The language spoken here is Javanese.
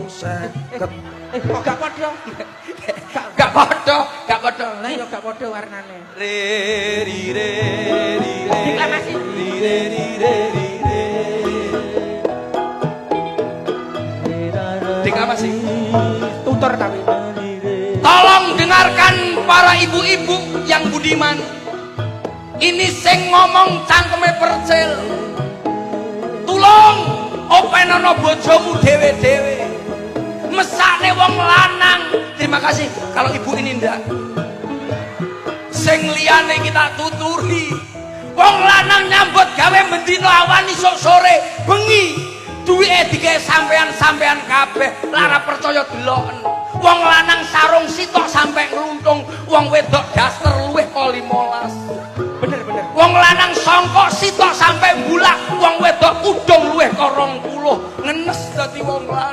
seket. Gak padha. Gak padha. Lah ya gak padha warnane. Re ri re ri re. Deklamasi. Ri re ri re ri re. Deklamasi. Tutur tapi. Tolong dengarkan para ibu-ibu yang budiman. Ini sing ngomong cangkeme percil. Tulung openono bojomu dewe-dewe. Mesane wong lanang. Terima kasih kalau ibu ini ndak. Sing liyane kita tuturi. Wong lanang nyambut gawe bendino awan isuk sore bengi. Duwike dikae sampean-sampean kabeh. Lara percaya deloken. Wong lanang sarung sitok sampe ngluntung, wong wedok daster luwih kok 15. Bener. Wong lanang songkok sitok sampe bulak, wong wedok udung luwih kok 20. Ngenes dadi wong lanang.